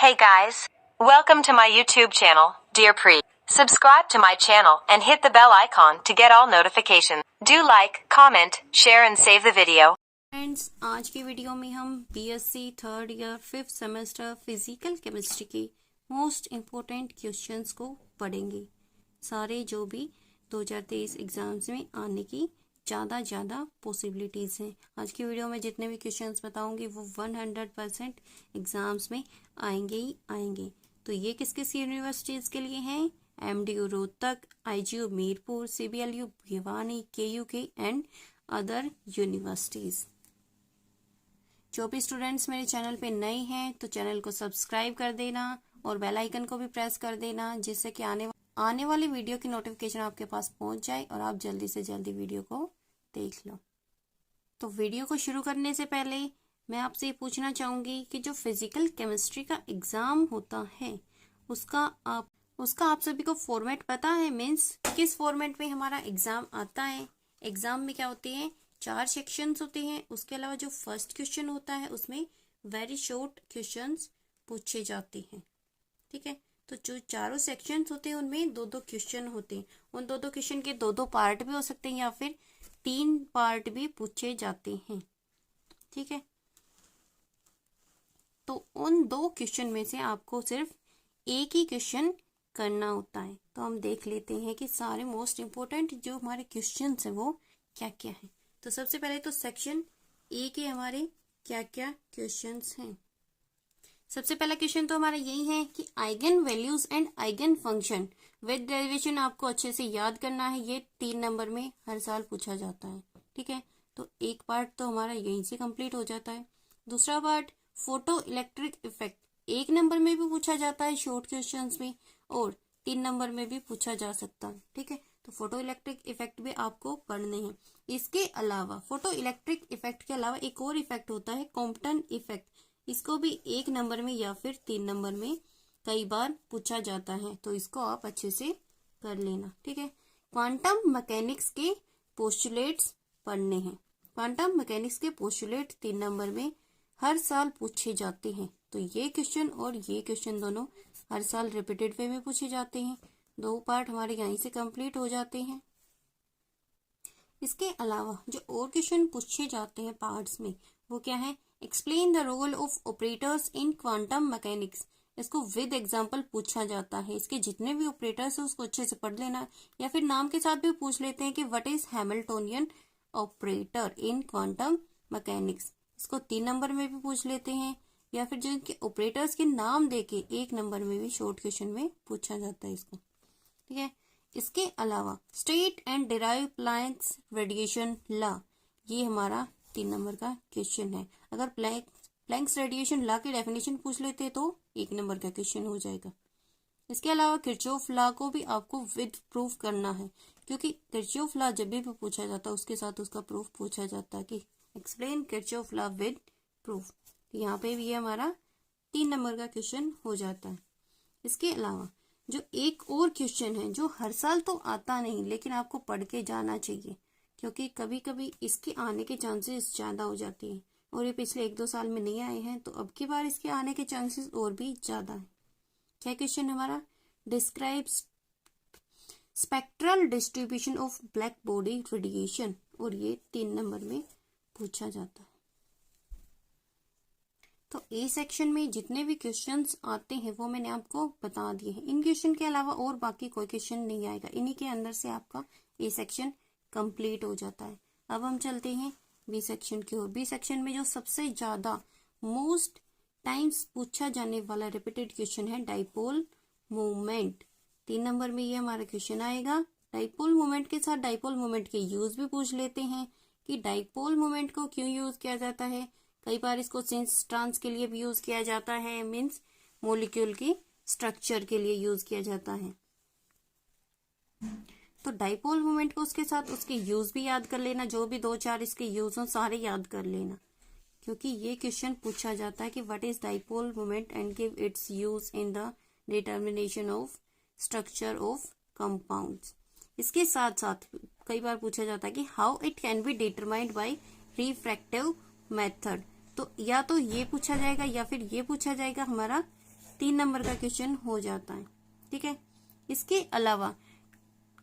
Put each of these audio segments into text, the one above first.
Hey guys, welcome to my YouTube channel, Dear Pre. Subscribe to my channel and hit the bell icon to get all notifications. Do like, comment, share and save the video. Friends, आज की video में हम BSc third year 5th semester physical chemistry के most important questions को पढ़ेंगे। सारे जो भी 2023 एग्जाम्स में आने की ज़्यादा पॉसिबिलिटीज़ हैं। आज की वीडियो में जितने भी क्वेश्चंस बताऊंगी वो 100% एग्जाम्स में आएंगे ही आएंगे। तो ये किस किस यूनिवर्सिटीज़ के लिए हैं? MDU Rohtak, IGU Mirpur, CBLU Bhiwani, KUK and other universities. जो भी स्टूडेंट्स मेरे चैनल पे नए हैं तो चैनल को सब्सक्राइब कर देना और बेल आइकन को भी प्रेस कर देना, जिससे कि आने वाली वीडियो की नोटिफिकेशन आपके पास पहुंच जाए और आप जल्दी से जल्दी वीडियो को देख लो। तो वीडियो को शुरू करने से पहले मैं आपसे ये पूछना चाहूँगी कि जो फिजिकल केमिस्ट्री का एग्ज़ाम होता है उसका आप सभी को फॉर्मेट पता है? मीन्स किस फॉर्मेट में हमारा एग्ज़ाम आता है। एग्ज़ाम में क्या होते हैं? 4 सेक्शंस होते हैं। उसके अलावा जो फर्स्ट क्वेश्चन होता है उसमें वेरी शॉर्ट क्वेश्चंस पूछे जाते हैं। ठीक है, तो जो चारों सेक्शंस होते हैं उनमें 2-2 क्वेश्चन होते हैं। उन 2-2 क्वेश्चन के 2-2 पार्ट भी हो सकते हैं या फिर 3 पार्ट भी पूछे जाते हैं। ठीक है, तो उन 2 क्वेश्चन में से आपको सिर्फ एक ही क्वेश्चन करना होता है। तो हम देख लेते हैं कि सारे मोस्ट इम्पोर्टेंट जो हमारे क्वेश्चन हैं वो क्या क्या है। तो सबसे पहले तो सेक्शन ए के हमारे क्या क्या क्वेश्चंस हैं। सबसे पहला क्वेश्चन तो हमारा यही है कि eigen values and eigen function with derivation आपको अच्छे से याद करना है। ये 3 नंबर में हर साल पूछा जाता है। ठीक है, तो एक पार्ट तो हमारा यहीं से कंप्लीट हो जाता है। दूसरा part photo electric effect 1 number में भी पूछा जाता है शॉर्ट क्वेश्चंस में, और 3 नंबर में भी पूछा जा सकता है। ठीक है, तो फोटो इलेक्ट्रिक इफेक्ट भी आपको पढ़ने हैं। इसके अलावा फोटो इलेक्ट्रिक इफेक्ट के अलावा एक और इफेक्ट होता है कॉम्पटन इफेक्ट। इसको भी 1 नंबर में या फिर 3 नंबर में कई बार पूछा जाता है, तो इसको आप अच्छे से कर लेना। ठीक है, क्वांटम मैकेनिक्स के पोस्टुलेट्स पढ़ने हैं। क्वांटम मैकेनिक्स के पोस्टुलेट 3 नंबर में हर साल पूछे जाते हैं। तो ये क्वेश्चन और ये क्वेश्चन दोनों हर साल रिपीटेड वे में पूछे जाते हैं। 2 पार्ट हमारे यहीं से कंप्लीट हो जाते हैं। इसके अलावा जो और क्वेश्चन पूछे जाते हैं पार्ट्स में वो क्या है? Explain the role of operators in quantum mechanics. इसको विद एग्जांपल पूछा जाता है। इसके जितने भी ऑपरेटर्स है उसको अच्छे से पढ़ लेना, या फिर नाम के साथ भी पूछ लेते हैं कि what is Hamiltonian operator in quantum mechanics. इसको 3 नंबर में भी पूछ लेते हैं, या फिर जो इनके ऑपरेटर्स के नाम देके 1 नंबर में भी शॉर्ट क्वेश्चन में पूछा जाता है इसको। ठीक है, इसके अलावा state and derive Planck's radiation law, ये हमारा 3 नंबर का क्वेश्चन है। अगर प्लैंक्स रेडिएशन लॉ की डेफिनेशन पूछ लेते तो 1 नंबर का क्वेश्चन हो जाएगा। इसके अलावा किरचॉफ लॉ को भी आपको विद प्रूफ करना है, क्योंकि किरचॉफ लॉ जब भी पूछा जाता है उसके साथ उसका प्रूफ पूछा जाता है कि explain Kirchhoff law with proof. यहाँ पे भी ये हमारा 3 नंबर का क्वेश्चन हो जाता है। इसके अलावा जो एक और क्वेश्चन है जो हर साल तो आता नहीं लेकिन आपको पढ़ के जाना चाहिए, क्योंकि कभी कभी इसके आने के चांसेस ज़्यादा हो जाते हैं, और ये पिछले 1-2 साल में नहीं आए हैं तो अब की बार इसके आने के चांसेस और भी ज़्यादा हैं। क्या क्वेश्चन हमारा? Describe spectral distribution of black body radiation, और ये 3 नंबर में पूछा जाता है। तो ए सेक्शन में जितने भी क्वेश्चंस आते हैं वो मैंने आपको बता दिए हैं। इन क्वेश्चन के अलावा और बाकी कोई क्वेश्चन नहीं आएगा। इन्हीं के अंदर से आपका ए सेक्शन कंप्लीट हो जाता है। अब हम चलते हैं बी सेक्शन की ओर। बी सेक्शन में जो सबसे ज्यादा मोस्ट टाइम्स पूछा जाने वाला रिपीटेड क्वेश्चन है डाइपोल मोमेंट। 3 नंबर में ये हमारा क्वेश्चन आएगा। डाइपोल मोमेंट के साथ डाइपोल मोमेंट के यूज भी पूछ लेते हैं कि डाइपोल मोमेंट को क्यों यूज किया जाता है। कई बार इसको सिंस ट्रांस के लिए भी यूज किया जाता है, मीन्स मोलिक्यूल की स्ट्रक्चर के लिए यूज किया जाता है। तो डाइपोल मोमेंट को उसके साथ उसके यूज भी याद कर लेना। जो भी 2-4 इसके यूज हो सारे याद कर लेना, क्योंकि ये क्वेश्चन पूछा जाता है कि what is dipole moment and give its use in the determination of structure of compounds. इसके साथ साथ कई बार पूछा जाता है कि how it can be determined by refractive method. तो या तो ये पूछा जाएगा या फिर ये पूछा जाएगा हमारा 3 नंबर का क्वेश्चन हो जाता है। ठीक है, इसके अलावा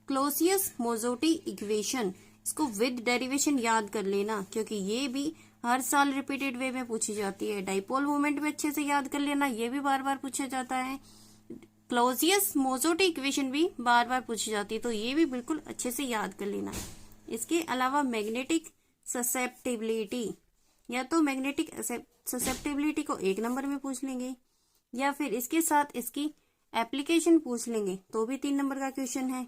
क्लोसियस मोजोटी इक्वेशन, इसको विद डेरिवेशन याद कर लेना, क्योंकि ये भी हर साल रिपीटेड वे में पूछी जाती है। डाइपोल मोमेंट भी अच्छे से याद कर लेना, ये भी बार बार पूछा जाता है। क्लोसियस मोजोटी इक्वेशन भी बार बार पूछी जाती है, तो ये भी बिल्कुल अच्छे से याद कर लेना। इसके अलावा मैग्नेटिक ससेप्टिबिलिटी, या तो मैग्नेटिक ससेप्टिबिलिटी को 1 नंबर में पूछ लेंगे, या फिर इसके साथ इसकी एप्लीकेशन पूछ लेंगे तो भी 3 नंबर का क्वेश्चन है,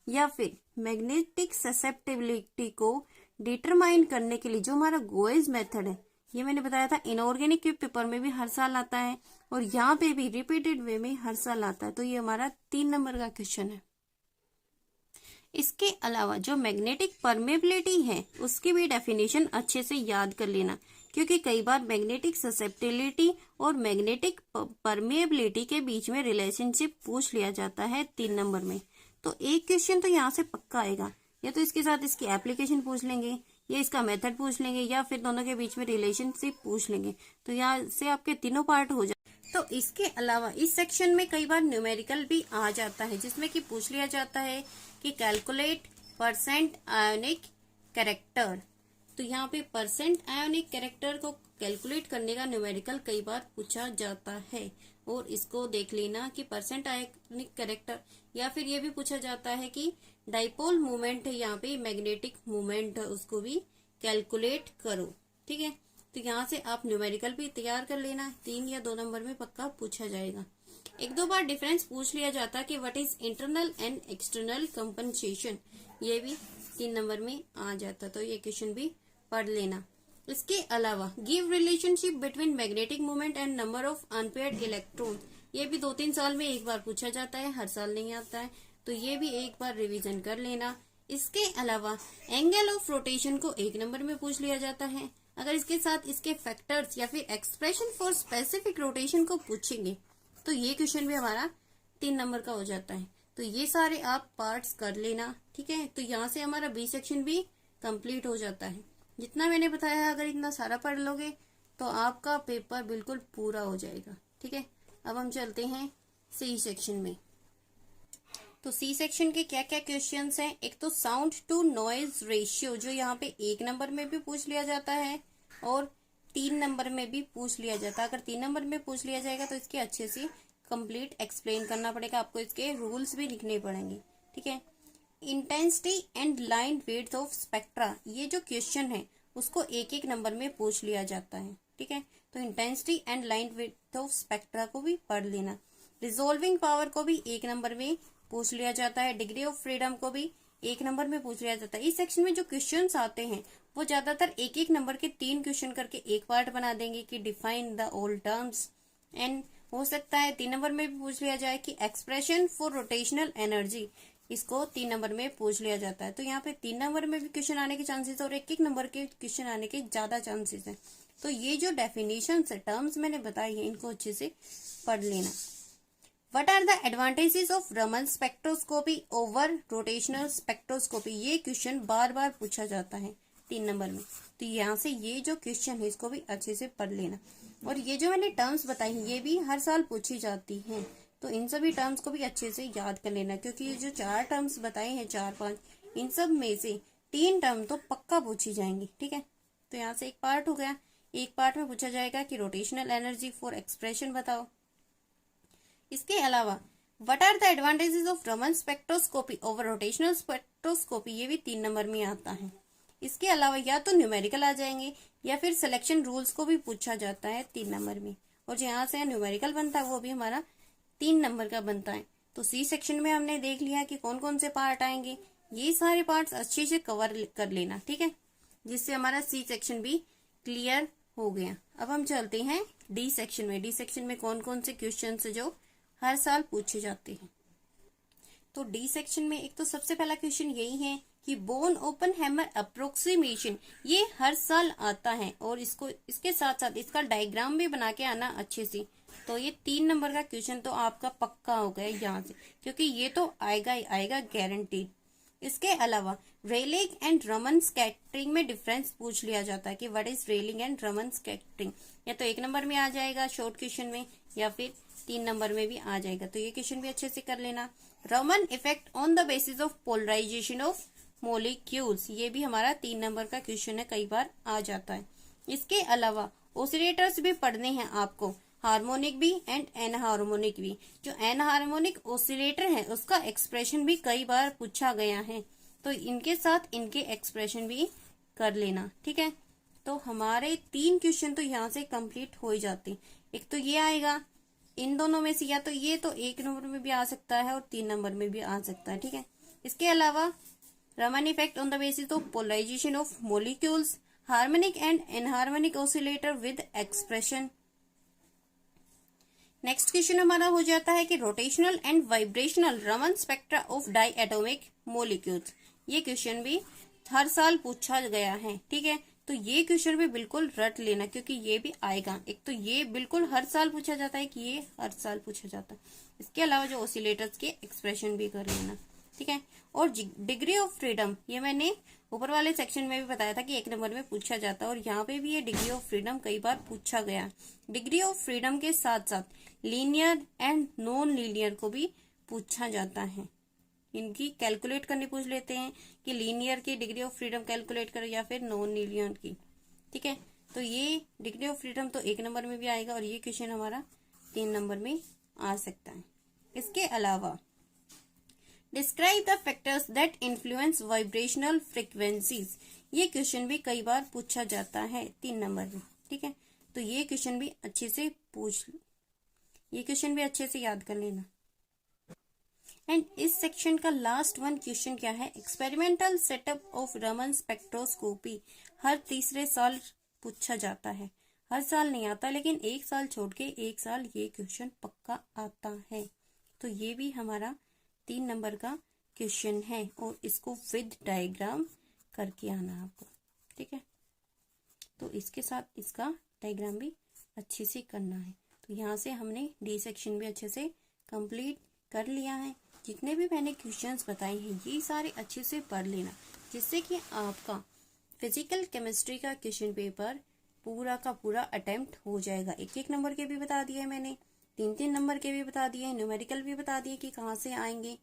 या फिर मैग्नेटिक ससेप्टिबिलिटी को डिटरमाइन करने के लिए जो हमारा गोएज मेथड है, ये मैंने बताया था इनऑर्गेनिक के पेपर में भी हर साल आता है और यहाँ पे भी रिपीटेड वे में हर साल आता है, तो ये हमारा 3 नंबर का क्वेश्चन है। इसके अलावा जो मैग्नेटिक परमेबिलिटी है उसकी भी डेफिनेशन अच्छे से याद कर लेना, क्योंकि कई बार मैग्नेटिक ससेप्टिबिलिटी और मैग्नेटिक परमेबिलिटी के बीच में रिलेशनशिप पूछ लिया जाता है 3 नंबर में। तो एक क्वेश्चन तो यहाँ से पक्का आएगा, या तो इसके साथ इसकी एप्लीकेशन पूछ लेंगे, या इसका मेथड पूछ लेंगे, या फिर दोनों के बीच में रिलेशनशिप पूछ लेंगे, तो यहाँ से आपके तीनों पार्ट हो जाए। तो इसके अलावा इस सेक्शन में कई बार न्यूमेरिकल भी आ जाता है, जिसमें कि पूछ लिया जाता है कि कैलकुलेट परसेंट आयोनिक कैरेक्टर। तो यहाँ पे परसेंट आयोनिक कैरेक्टर को कैलकुलेट करने का न्यूमेरिकल कई बार पूछा जाता है, और इसको देख लेना कि परसेंट आयोनिक कैरेक्टर, या फिर ये भी पूछा जाता है कि डाइपोल मूवमेंट है यहाँ पे मैग्नेटिक मूवमेंट है, उसको भी कैलकुलेट करो। ठीक है, तो यहाँ से आप न्यूमेरिकल भी तैयार कर लेना, 3 या 2 नंबर में पक्का पूछा जाएगा। 1-2 बार डिफरेंस पूछ लिया जाता है कि what is internal and external compensation, ये भी 3 नंबर में आ जाता, तो ये क्वेश्चन भी पढ़ लेना। इसके अलावा give relationship between magnetic movement and number of unpaired electron, ये भी 2-3 साल में एक बार पूछा जाता है, हर साल नहीं आता है, तो ये भी एक बार रिवीजन कर लेना। इसके अलावा एंगल ऑफ रोटेशन को 1 नंबर में पूछ लिया जाता है। अगर इसके साथ इसके फैक्टर्स या फिर एक्सप्रेशन फॉर स्पेसिफिक रोटेशन को पूछेंगे तो ये क्वेश्चन भी हमारा 3 नंबर का हो जाता है। तो ये सारे आप पार्ट्स कर लेना। ठीक है, तो यहाँ से हमारा बी सेक्शन भी कंप्लीट हो जाता है। जितना मैंने बताया है, अगर इतना सारा पढ़ लोगे तो आपका पेपर बिल्कुल पूरा हो जाएगा। ठीक है, अब हम चलते हैं सी सेक्शन में। तो सी सेक्शन के क्या क्या क्वेश्चंस हैं। एक तो साउंड टू नॉइज रेशियो, जो यहाँ पे 1 नंबर में भी पूछ लिया जाता है और 3 नंबर में भी पूछ लिया जाता है। अगर 3 नंबर में पूछ लिया जाएगा तो इसके अच्छे से कंप्लीट एक्सप्लेन करना पड़ेगा, आपको इसके रूल्स भी लिखने पड़ेंगे। ठीक है, intensity and line width of spectra, ये जो क्वेश्चन है उसको 1-1 नंबर में पूछ लिया जाता है। ठीक है, तो intensity and line width of spectra को भी पढ़ लेना। रिजोल्विंग पावर को भी 1 नंबर में पूछ लिया जाता है। डिग्री ऑफ फ्रीडम को भी 1 नंबर में पूछ लिया जाता है। इस सेक्शन में जो क्वेश्चंस आते हैं वो ज्यादातर 1-1 नंबर के 3 क्वेश्चन करके एक पार्ट बना देंगे कि define the all terms, and हो सकता है 3 नंबर में भी पूछ लिया जाए कि एक्सप्रेशन फॉर रोटेशनल एनर्जी, इसको 3 नंबर में पूछ लिया जाता है। तो यहाँ पे 3 नंबर में भी क्वेश्चन आने के चांसेस और 1-1 नंबर के क्वेश्चन आने के ज्यादा चांसेस हैं। तो ये जो डेफिनेशन है, टर्म्स मैंने बताई है, इनको अच्छे से पढ़ लेना। What are the advantages of Raman spectroscopy over rotational spectroscopy, ये क्वेश्चन बार बार पूछा जाता है 3 नंबर में। तो यहाँ से ये जो क्वेश्चन है इसको भी अच्छे से पढ़ लेना। और ये जो मैंने टर्म्स बताई हैं ये भी हर साल पूछी जाती हैं, तो इन सभी टर्म्स को भी अच्छे से याद कर लेना, क्योंकि ये जो 4 टर्म्स बताए हैं 4-5, इन सब में से 3 टर्म तो पक्का पूछी जाएंगी। ठीक है, तो यहाँ से एक पार्ट हो गया। एक पार्ट में पूछा जाएगा कि रोटेशनल एनर्जी फॉर एक्सप्रेशन बताओ। इसके अलावा what are the advantages of Raman spectroscopy over rotational spectroscopy, ये भी 3 नंबर में आता है। इसके अलावा या तो न्यूमेरिकल आ जाएंगे या फिर सिलेक्शन रूल्स को भी पूछा जाता है 3 नंबर में, और जहाँ से न्यूमेरिकल बनता है वो भी हमारा 3 नंबर का बनता है। तो सी सेक्शन में हमने देख लिया कि कौन कौन से पार्ट आएंगे, ये सारे पार्ट्स अच्छे से कवर कर लेना। ठीक है, जिससे हमारा सी सेक्शन भी क्लियर हो गया। अब हम चलते हैं डी सेक्शन में। डी सेक्शन में कौन कौन से क्वेश्चन जो हर साल पूछे जाते हैं। तो डी सेक्शन में एक तो सबसे पहला क्वेश्चन यही है कि बोन ओपन हैमर अप्रोक्सीमेशन, ये हर साल आता है, और इसको इसके साथ साथ इसका डायग्राम भी बना के आना अच्छे से। तो ये 3 नंबर का क्वेश्चन तो आपका पक्का हो गया यहाँ से, क्योंकि ये तो आएगा ही आएगा गारंटीड। इसके अलावा रेलिंग एंड रमन स्कैटरिंग में डिफरेंस पूछ लिया जाता है कि what is railing and Raman scattering, या तो 1 नंबर में आ जाएगा शॉर्ट क्वेश्चन में, या फिर 3 नंबर में भी आ जाएगा। तो ये क्वेश्चन भी अच्छे से कर लेना। Raman effect on the basis of polarisation of molecules, ये भी हमारा 3 नंबर का क्वेश्चन है, कई बार आ जाता है। इसके अलावा ऑसिलेटर्स भी पढ़ने हैं आपको, हार्मोनिक भी एंड एनहार्मोनिक भी। जो एनहार्मोनिक ऑसिलेटर है उसका एक्सप्रेशन भी कई बार पूछा गया है, तो इनके साथ इनके एक्सप्रेशन भी कर लेना, ठीक है। तो हमारे 3 क्वेश्चन तो यहाँ से कंप्लीट हो ही जाते हैं। एक तो ये आएगा, इन दोनों में से या तो ये तो 1 नंबर में भी आ सकता है और 3 नंबर में भी आ सकता है, ठीक है। इसके अलावा Raman effect on the basis of polarisation of molecules, harmonic and anharmonic oscillator with expression. Next question हमारा हो जाता है कि rotational and vibrational Raman spectra of diatomic molecules. ये क्वेश्चन भी हर साल पूछा गया है, ठीक है। तो ये क्वेश्चन भी बिल्कुल रट लेना, क्योंकि ये भी आएगा। एक तो ये बिल्कुल हर साल पूछा जाता है कि ये हर साल पूछा जाता है। इसके अलावा जो ऑसिलेटर्स के एक्सप्रेशन भी कर लेना, ठीक है। और डिग्री ऑफ फ्रीडम, ये मैंने ऊपर वाले सेक्शन में भी बताया था कि 1 नंबर में पूछा जाता है, और यहाँ पे भी ये डिग्री ऑफ फ्रीडम कई बार पूछा गया। डिग्री ऑफ फ्रीडम के साथ साथ लीनियर एंड नॉन लीनियर को भी पूछा जाता है। इनकी कैलकुलेट करनी पूछ लेते हैं कि लीनियर की डिग्री ऑफ फ्रीडम कैलकुलेट करो या फिर नॉन लीनियर की, ठीक है। तो ये डिग्री ऑफ फ्रीडम तो 1 नंबर में भी आएगा, और ये क्वेश्चन हमारा 3 नंबर में आ सकता है। इसके अलावा describe the factors that influence vibrational frequencies, ये क्वेश्चन भी कई बार पूछा जाता है 3 नंबर में, ठीक है। तो ये क्वेश्चन भी अच्छे से ये क्वेश्चन भी अच्छे से याद कर लेना। एंड इस सेक्शन का लास्ट वन क्वेश्चन क्या है, experimental setup of Raman spectroscopy. हर तीसरे साल पूछा जाता है, हर साल नहीं आता, लेकिन 1 साल छोड़ के 1 साल ये क्वेश्चन पक्का आता है। तो ये भी हमारा 3 नंबर का क्वेश्चन है, और इसको विद डायग्राम करके आना आपको, ठीक है। तो इसके साथ इसका डायग्राम भी अच्छे से करना है। तो यहाँ से हमने डी सेक्शन भी अच्छे से कंप्लीट कर लिया है। जितने भी मैंने क्वेश्चंस बताए हैं ये सारे अच्छे से पढ़ लेना, जिससे कि आपका फिजिकल केमिस्ट्री का क्वेश्चन पेपर पूरा का पूरा अटेम्प्ट हो जाएगा। 1-1 नंबर के भी बता दिए मैंने, 3-3 नंबर के भी बता दिए, न्यूमेरिकल भी बता दिए कि कहाँ से आएंगे।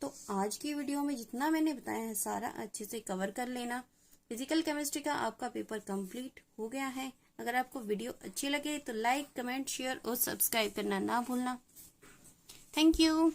तो आज की वीडियो में जितना मैंने बताया है सारा अच्छे से कवर कर लेना। फिजिकल केमिस्ट्री का आपका पेपर कंप्लीट हो गया है। अगर आपको वीडियो अच्छी लगे तो लाइक, कमेंट, शेयर और सब्सक्राइब करना ना भूलना। Thank you.